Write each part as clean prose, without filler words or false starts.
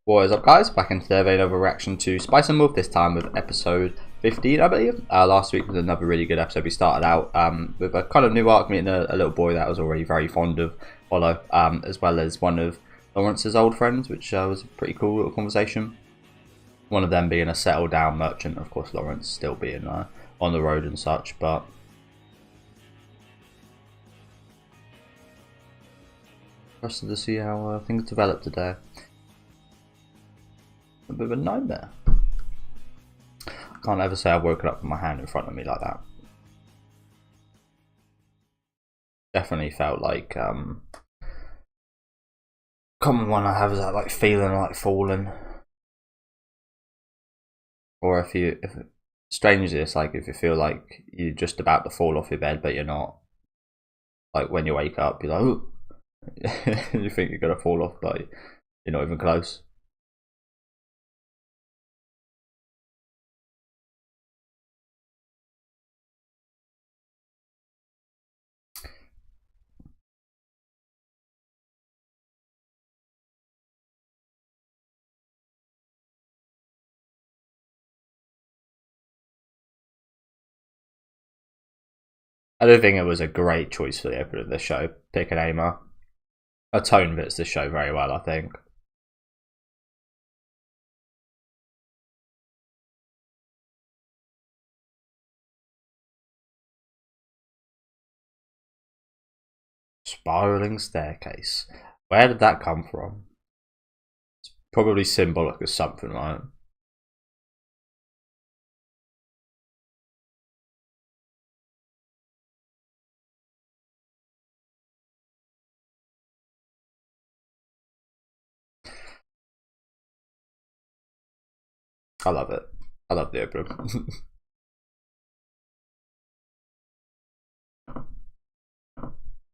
What is up, guys? Back in today with another reaction to Spice and Wolf, this time with episode 15, I believe. Last week was another really good episode. We started out with a kind of new arc, meeting a little boy that I was already very fond of, Follow, as well as one of Lawrence's old friends, which was a pretty cool little conversation. One of them being a settled down merchant, of course Lawrence still being on the road and such, but interested to see how things develop today. A bit of a nightmare. I can't ever say I've woken up with my hand in front of me like that. Definitely felt like common one I have is that like feeling like falling, or if strangely it's like if you feel like you're just about to fall off your bed but you're not. Like when you wake up, you're like, ooh. You think you're gonna fall off, but you're not even close. I don't think it was a great choice for the opener of the show. Pick an aimer. A tone fits the show very well, I think. Spiraling staircase. Where did that come from? It's probably symbolic of something, right? I love it. I love the opener.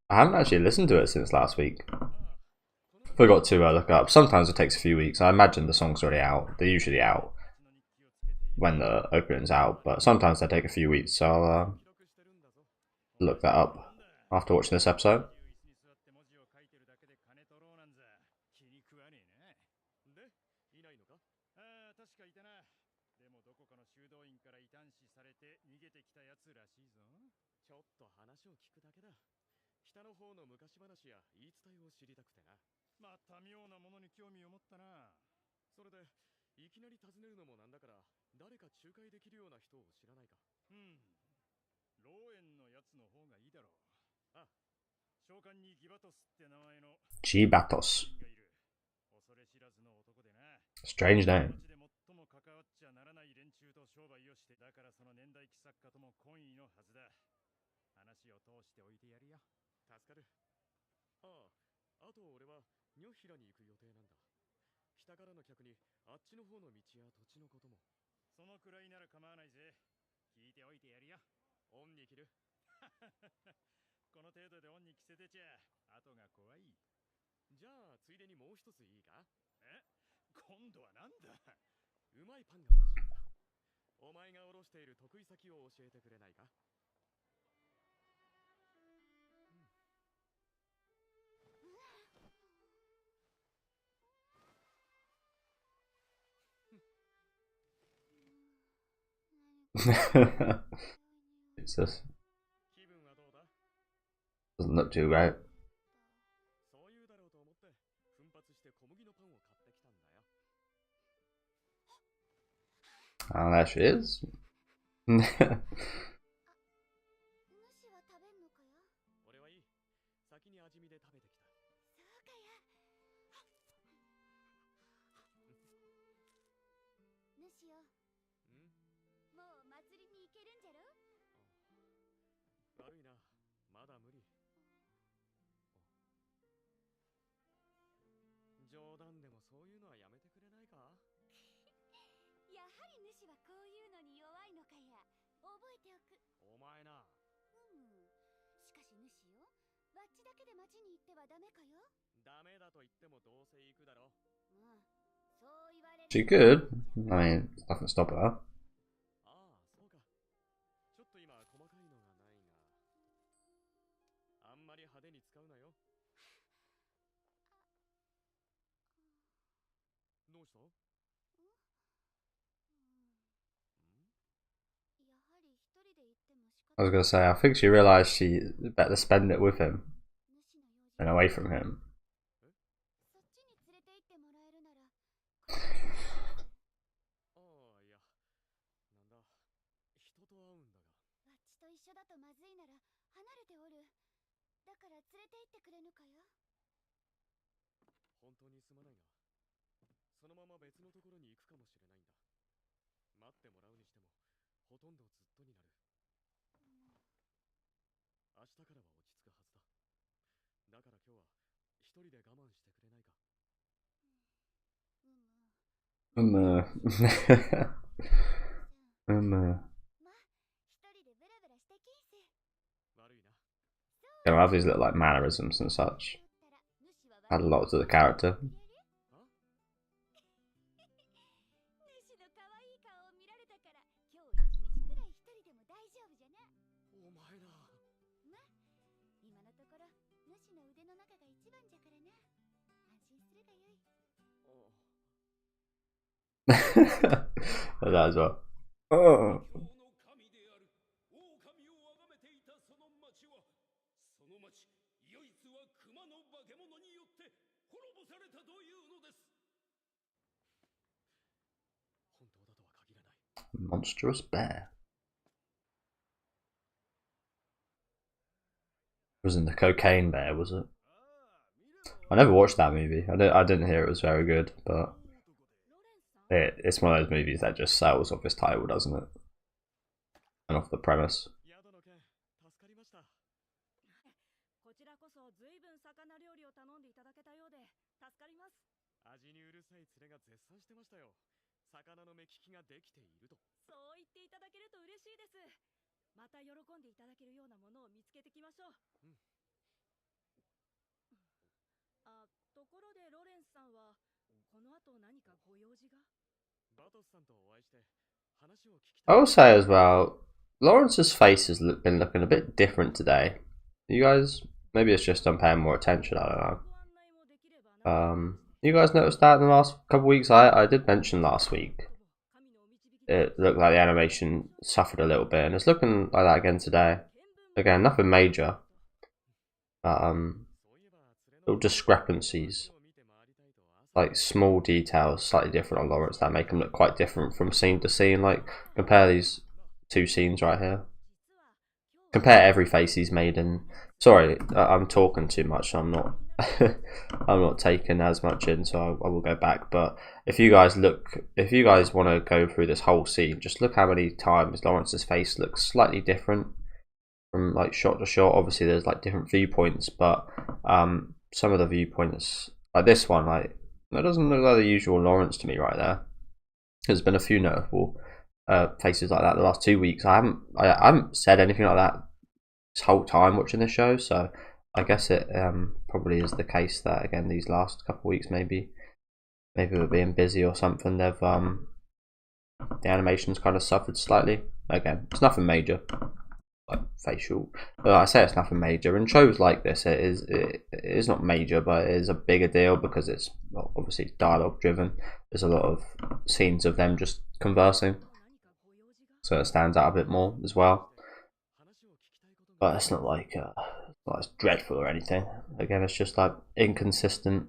I haven't actually listened to it since last week. Forgot to look up. Sometimes it takes a few weeks. I imagine the song's already out. They're usually out when the opening's out, but sometimes they take a few weeks, so I'll look that up after watching this episode. G-Batos. Strange name. It's this. Doesn't look too great. Oh, there she is. She could. I mean, nothing stop her. I was gonna say, I think she realised she better spend it with him than away from him. They'll have these little like mannerisms and such. Add a lot to the character. That as well. Oh. Monstrous bear. It wasn't the cocaine bear, was it? I never watched that movie. I didn't hear it was very good, but it's one of those movies that just sells off its title, doesn't it? And off the premise. I will say as well, Lawrence's face has been looking a bit different today. You guys, maybe it's just I'm paying more attention, I don't know. You guys noticed that in the last couple of weeks? I did mention last week. It looked like the animation suffered a little bit, and it's looking like that again today. Again, nothing major. Little discrepancies. Like small details, slightly different on Lawrence that make him look quite different from scene to scene. Like compare these two scenes right here. Compare every face he's made in. Sorry, I'm talking too much. I'm not. I'm not taking as much in, so I will go back. But if you guys want to go through this whole scene, just look how many times Lawrence's face looks slightly different from like shot to shot. Obviously, there's like different viewpoints, but some of the viewpoints, like this one, like. That doesn't look like the usual Lawrence to me right there. There's been a few notable faces like that the last 2 weeks. I haven't said anything like that this whole time watching the show, so I guess it probably is the case that again these last couple of weeks maybe we're being busy or something. They've the animation's kind of suffered slightly. Again, it's nothing major. Like facial, I say it's nothing major. In shows like this, it is not major, but it is a bigger deal because it's obviously dialogue driven. There's a lot of scenes of them just conversing, so it stands out a bit more as well. But it's not like it's dreadful or anything. Again, it's just like inconsistent.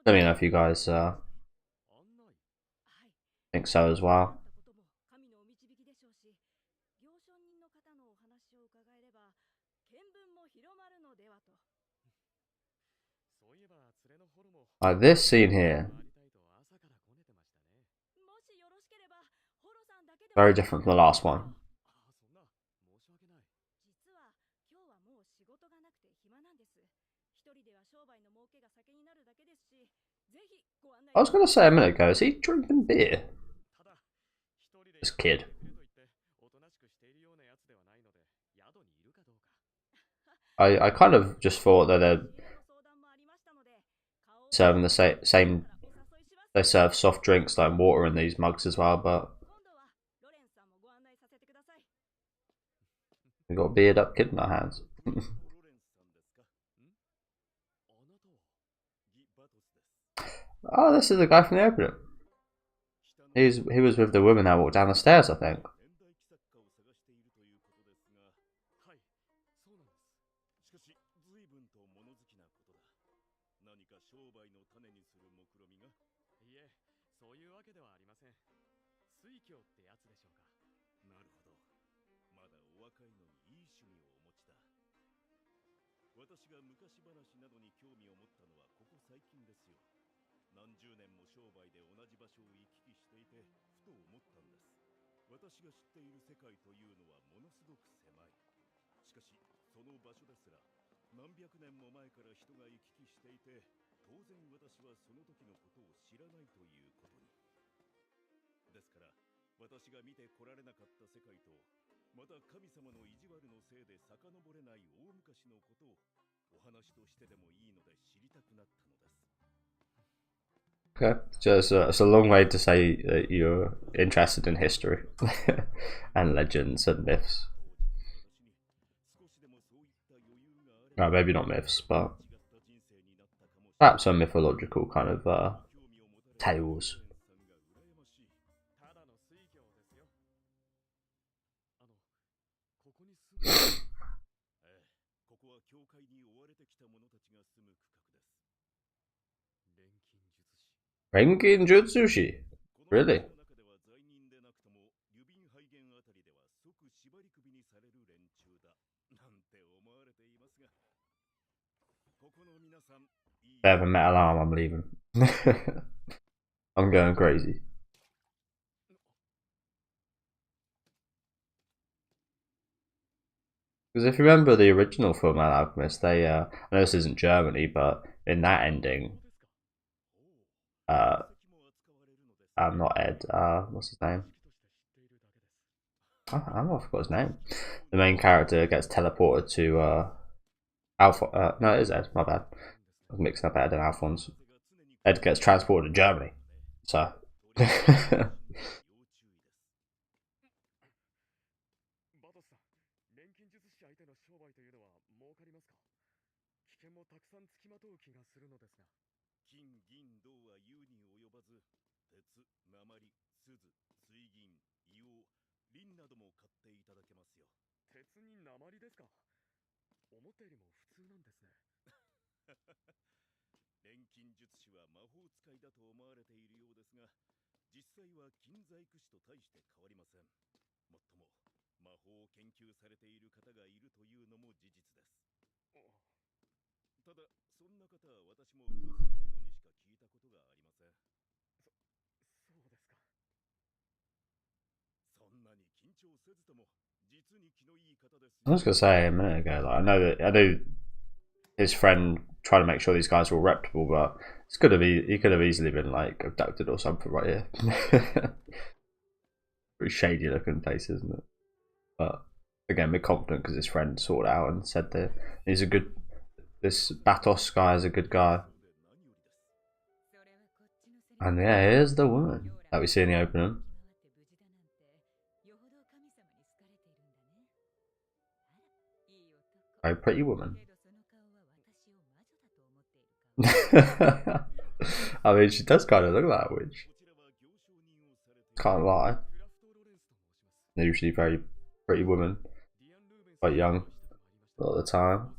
Let me know if you guys think so as well. Like this scene here, very different from the last one. I was going to say a minute ago, is he drinking beer? This kid. I kind of just thought that they're serving the same. They serve soft drinks like water in these mugs as well, but we've got a beard up kid in our hands. Oh, this is the guy from the opening. He was with the woman that walked down the stairs, I think. Okay, so it's a long way to say that you're interested in history and legends and myths. No, maybe not myths, but perhaps some mythological kind of tales. Renkin Jutsushi? Really? They have a metal arm, I'm leaving. I'm going crazy. Because if you remember the original Full Metal Alchemist, they I know this isn't Germany, but in that ending, not Ed, what's his name? I forgot his name. The main character gets teleported to Alpha. No, it is Ed. My bad. I was mixing up Ed and Alphonse. Ed gets transported to Germany. So. I was gonna say a minute ago, like, I know his friend tried to make sure these guys were reputable, but he could have easily been like abducted or something right here. Pretty shady looking place, isn't it? But again, we're confident because his friend sorted out and said that he's a good. This Batos guy is a good guy. And yeah, here's the woman that we see in the opening. Very pretty woman. I mean, she does kind of look like a witch. Can't lie. They're usually very pretty women, quite young a lot of the time.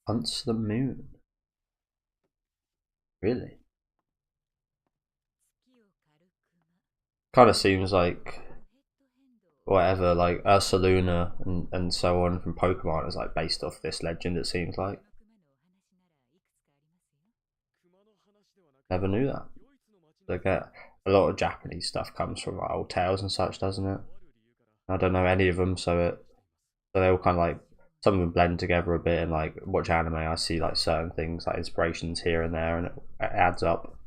Hunts the moon. Really? Kind of seems like whatever, like Ursaluna and so on from Pokemon is like based off this legend, it seems like. Never knew that. Like a lot of Japanese stuff comes from like old tales and such, doesn't it? I don't know any of them, so they all kind of like, some of them blend together a bit, and like watch anime, I see like certain things like inspirations here and there, and it adds up.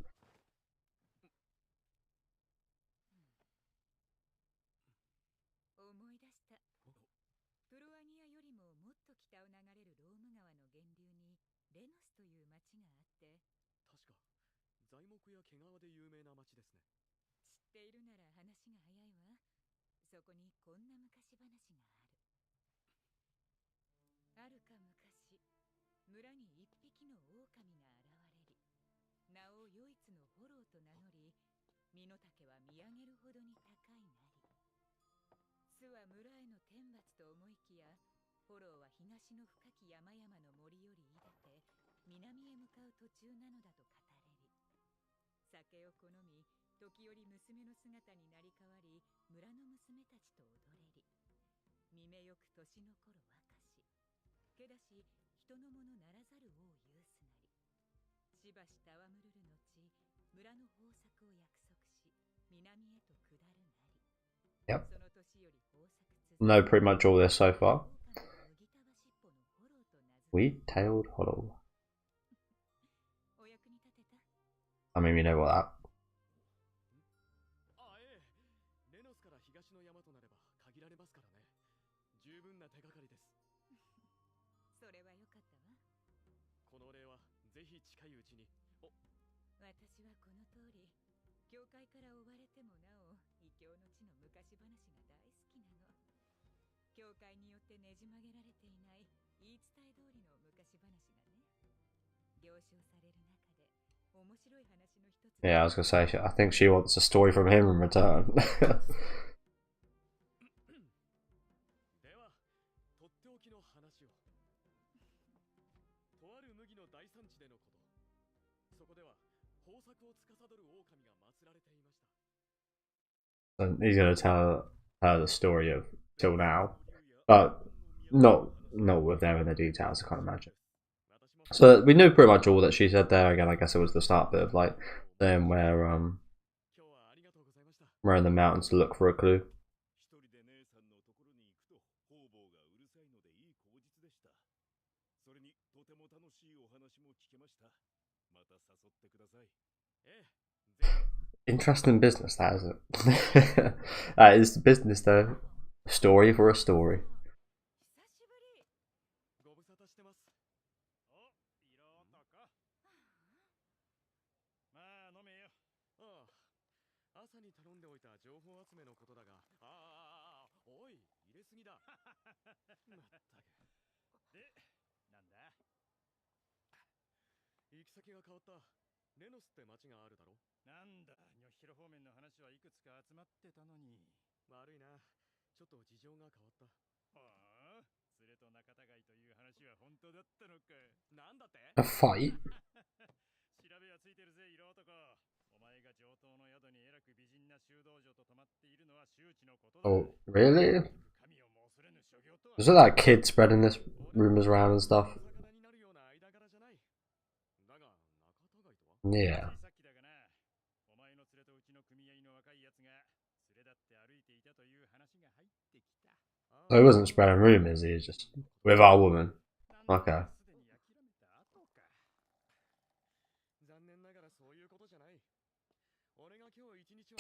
Yep. Know pretty much all this so far. Wheat-tailed hollow. I mean, we know what that. Yeah, I was gonna say, I think she wants a story from him in return. And he's gonna tell her the story of till now, but not with them in the details, I can't imagine. So we knew pretty much all that she said there. Again, I guess it was the start bit of like them where we're in the mountains to look for a clue. Interesting business, that is it. That is business though. Story for a story. A fight? Oh, really? Is it that kid spreading this rumors around and stuff? Yeah. So he wasn't spreading rumors, he was just with our woman. Okay.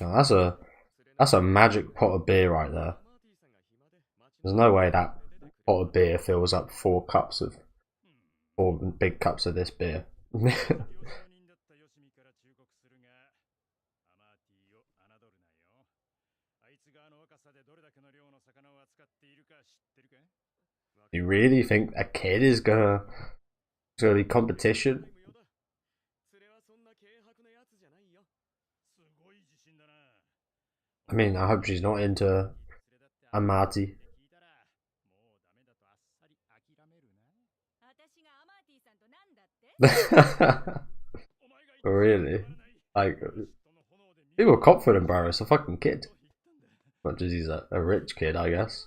Oh, that's a magic pot of beer right there. There's no way that pot of beer fills up 4 big cups of this beer. You really think a kid is gonna be competition? I mean, I hope she's not into Amati. Really? Like, people are confident, bro. It's a fucking kid. But just he's a rich kid, I guess.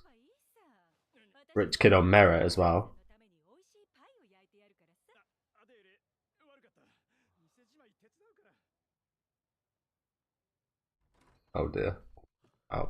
Rich kid on merit as well. Oh dear. Oh.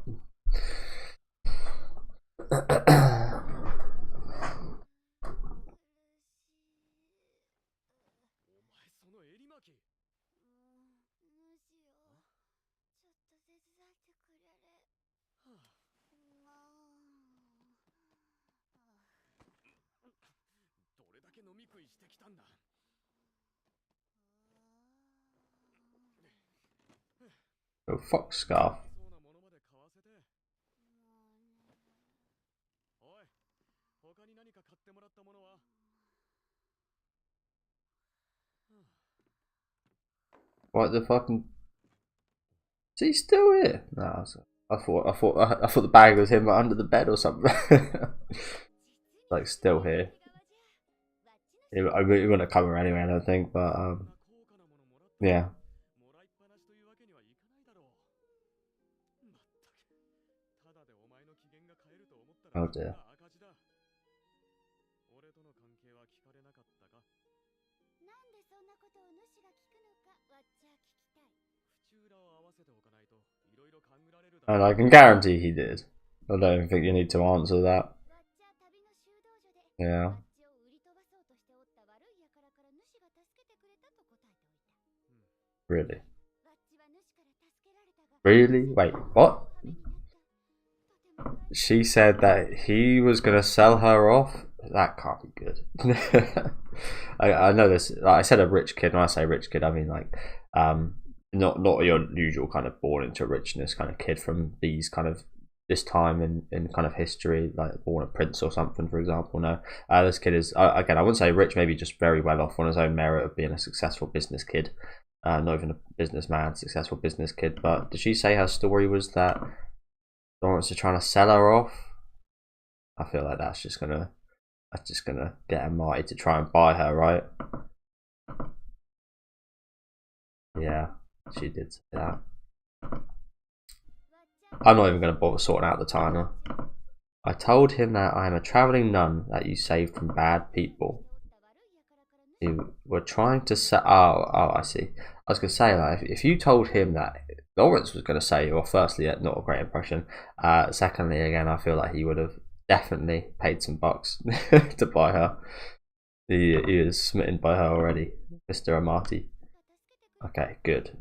Oh, fox scarf. What the fucking? Is he still here? No, I thought the bag was him under the bed or something. Like still here. He wouldn't come here anyway, I don't think. But yeah. Oh dear. And I can guarantee he did. I don't think you need to answer that. Yeah. Really? Really? Wait, what? She said that he was gonna sell her off? That can't be good. I know this. Like I said, a rich kid. When I say rich kid, I mean like not your usual kind of born into richness kind of kid from these kind of this time in kind of history, like born a prince or something, for example. No, this kid is again, I wouldn't say rich, maybe just very well off on his own merit of being a successful business kid. Not even a businessman, successful business kid. But did she say her story was that Lawrence is trying to sell her off? I feel like that's just gonna get a Marty to try and buy her, right? Yeah, she did say that. I'm not even going to bother sorting out the timer. I told him that I am a travelling nun that you saved from bad people. You were trying to say. Oh, I see. I was going to say, like, if you told him that Lawrence was going to say, well, firstly, not a great impression. Secondly, again, I feel like he would have definitely paid some bucks to buy her. He is smitten by her already, Mr. Amati. Okay, good.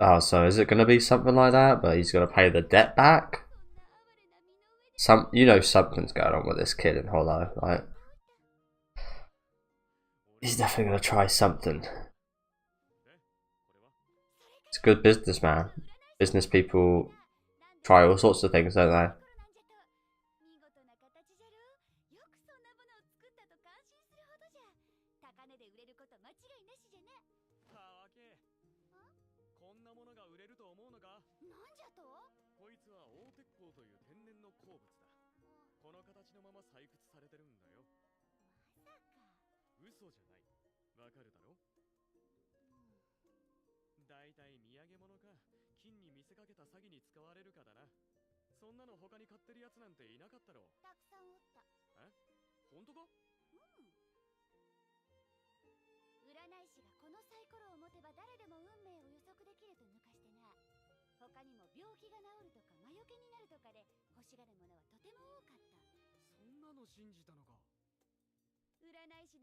Oh, so is it going to be something like that? But he's going to pay the debt back? Something's going on with this kid in Hollow, right? He's definitely going to try something. It's a good businessman. Business people try all sorts of things, don't they?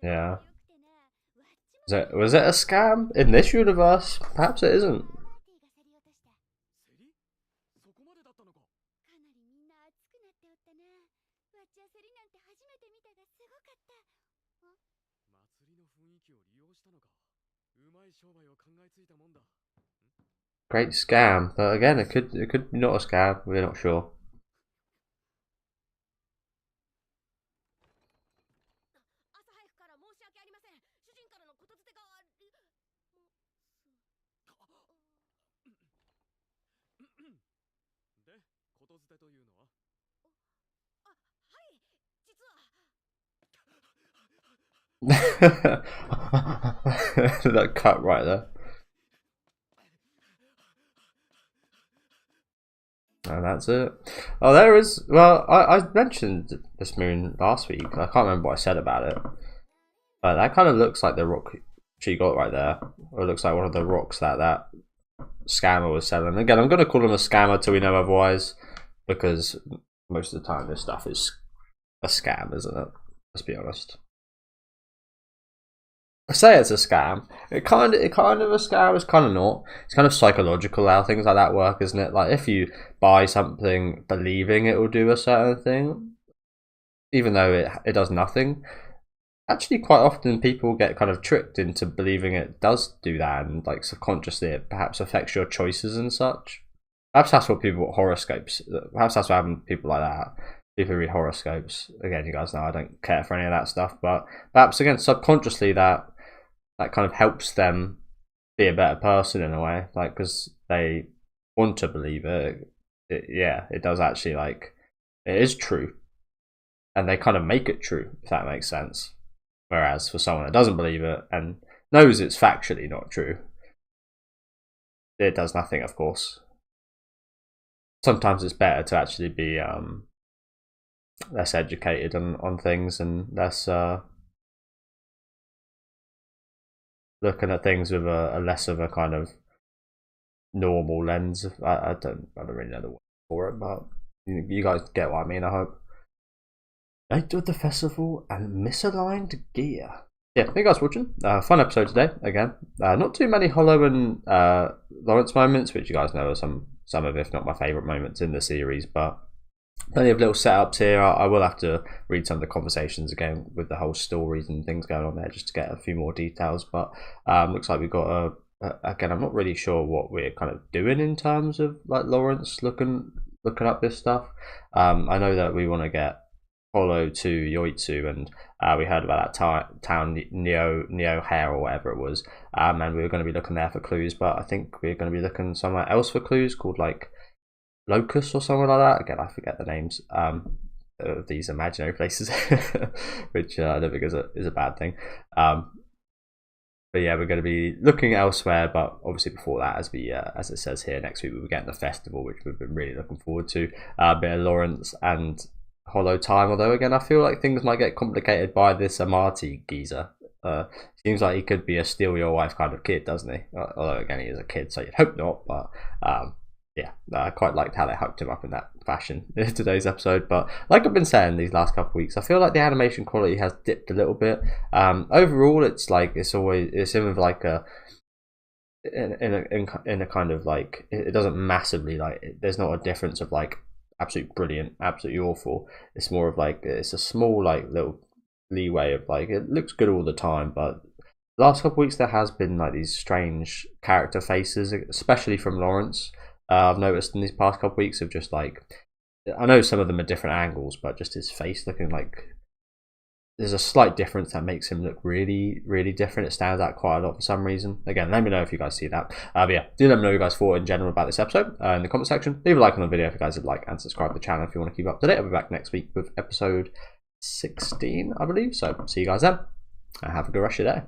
Yeah. Was it a scam? In this universe? Perhaps it isn't. Great scam, but again, it could be not a scam. We're not sure. That cut right there. And that's it. Oh, there is. Well, I mentioned this moon last week. I can't remember what I said about it. But that kind of looks like the rock she got right there. Or it looks like one of the rocks that scammer was selling. Again, I'm going to call him a scammer till we know otherwise. Because most of the time this stuff is a scam, isn't it? Let's be honest. I say it's a scam. It kind of a scam. It's kind of not. It's kind of psychological how things like that work, isn't it? Like if you buy something believing it will do a certain thing, even though it does nothing. Actually, quite often people get kind of tricked into believing it does do that, and like subconsciously it perhaps affects your choices and such. Perhaps that's what people horoscopes. Perhaps that's what happens to people like that. People read horoscopes. Again, you guys know I don't care for any of that stuff, but perhaps again subconsciously that kind of helps them be a better person in a way, like because they want to believe it. Yeah, it does actually, like, it is true, and they kind of make it true, if that makes sense. Whereas for someone that doesn't believe it and knows it's factually not true, it does nothing, of course. Sometimes it's better to actually be less educated on things and less looking at things with a less of a kind of normal lens. I don't really know the word for it, but you guys get what I mean, I hope. Night of the festival and misaligned gear. Yeah, thank you guys for watching. Fun episode today, again. Not too many Hollow and Lawrence moments, which you guys know are some of, if not my favourite moments in the series, but plenty of little setups here. I will have to read some of the conversations again with the whole stories and things going on there just to get a few more details, but looks like we've got again, I'm not really sure what we're kind of doing in terms of like Lawrence looking up this stuff. I know that we want to get Hollow to Yoitsu, and we heard about that town Neo Hair or whatever it was, and we were going to be looking there for clues, but I think we're going to be looking somewhere else for clues called like Locus or something like that. Again, I forget the names of these imaginary places, which I don't think is a bad thing. But yeah, we're going to be looking elsewhere. But obviously, before that, as it says here, next week we're getting the festival, which we've been really looking forward to. A bit of Lawrence and Hollow time. Although again, I feel like things might get complicated by this Amati geezer. Seems like he could be a steal your wife kind of kid, doesn't he? Although again, he is a kid, so you'd hope not. But yeah, I quite liked how they hooked him up in that fashion in today's episode. But like I've been saying these last couple of weeks, I feel like the animation quality has dipped a little bit. Overall, it's like it's in with like in a kind of like it doesn't massively like there's not a difference of like absolute brilliant, absolutely awful. It's more of like it's a small like little leeway of like it looks good all the time, but the last couple of weeks there has been like these strange character faces, especially from Lawrence. I've noticed in these past couple of weeks of just like, I know some of them are different angles, but just his face looking like there's a slight difference that makes him look really, really different. It stands out quite a lot for some reason. Again, let me know if you guys see that. But yeah, do let me know what you guys thought in general about this episode in the comment section. Leave a like on the video if you guys would like, and subscribe to the channel if you want to keep up to date. I'll be back next week with episode 16, I believe. So see you guys then, and have a good rest of your day.